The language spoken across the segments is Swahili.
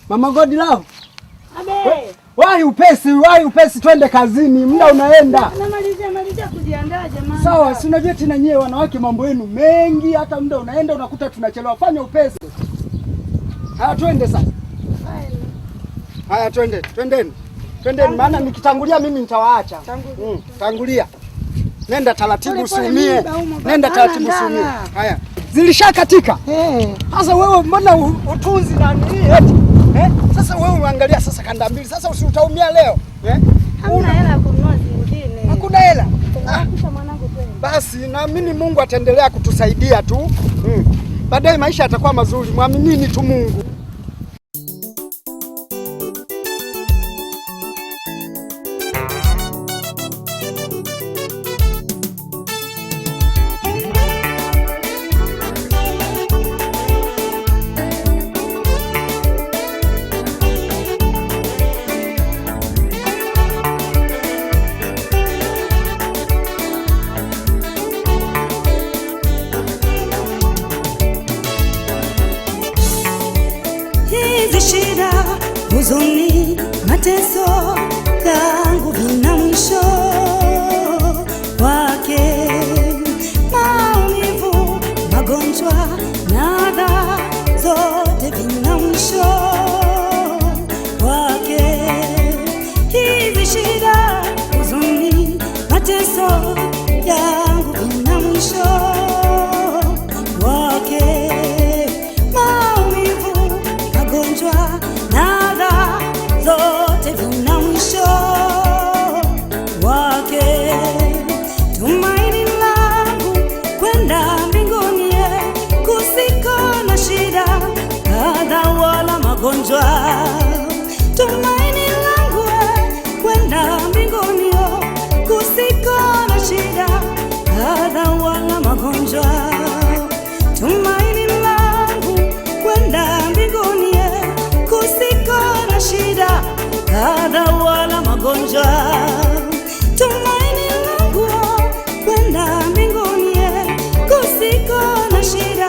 Mama Godlove. Abe. Wahi upesi twende kazini. Muda unaenda. Malizia kujiandaa jamani. Sawa, si unajua tena nyewe wanawake mambo yenu mengi, hata muda unaenda unakuta tunachelewa. Fanya upesi. Haya twende sasa. Haya twendeni. Twendeni maana nikitangulia mimi nitawaacha. Tangulia. Nenda taratibu usiumie. Nenda taratibu usiumie. Haya. Zilishakatika. Sasa wewe mbona utunzi nani eti? Sasa wewe uangalia sasa kanda mbili. Sasa usiutaumia leo. Hamna hela ya kununua zingine. Hakuna hela. Hakika mwanangu twende. Basi naamini Mungu ataendelea kutusaidia tu. Baadaye maisha yatakuwa mazuri. Muaminini tu Mungu. Shida, huzuni, mateso yangu vina mwisho wake. Maumivu, magonjwa na adha zote vina mwisho wake. Hizi shida, huzuni, mateso yangu vina mwisho wake. Nada zote vina mwisho wake. Tumaini langu kwenda mbinguni, kusiko na shida kadha wala magonjwa. Tumaini langu kwenda mbinguni, kusiko na shida kadha wala magonjwa. Tumaini langu kwenda mbinguni, kusiko na shida kadha wala magonjwa. Tumaini langu kwenda mbinguni, kusiko na shida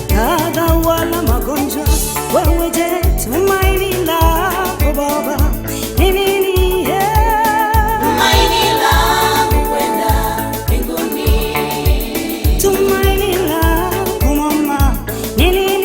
kadha wala magonjwa. Wewe je, tumaini lako Baba ni nini? Tumaini langu kwenda mbinguni. Tumaini lako mama ni nini?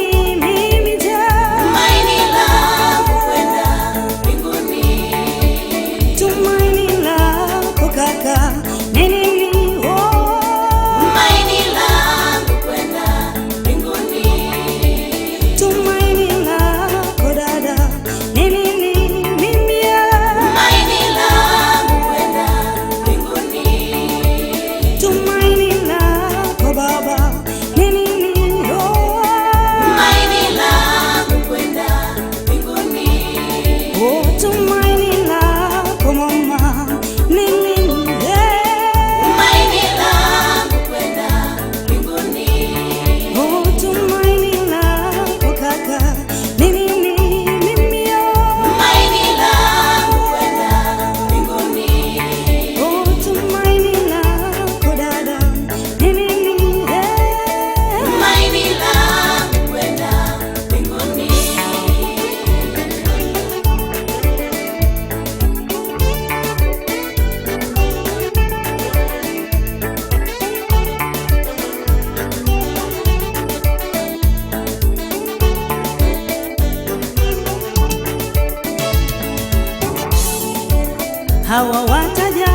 Hawa wataja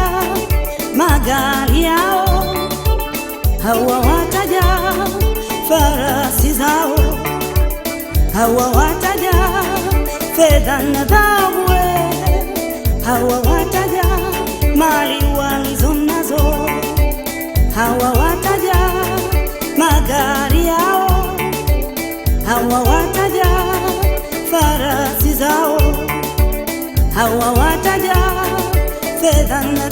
magari yao, hawa wataja farasi zao, hawa wataja fedha na dhahabu, hawa wataja mali walizo nazo, hawa wataja magari yao, hawa wataja farasi zao, hawa wataja fedha na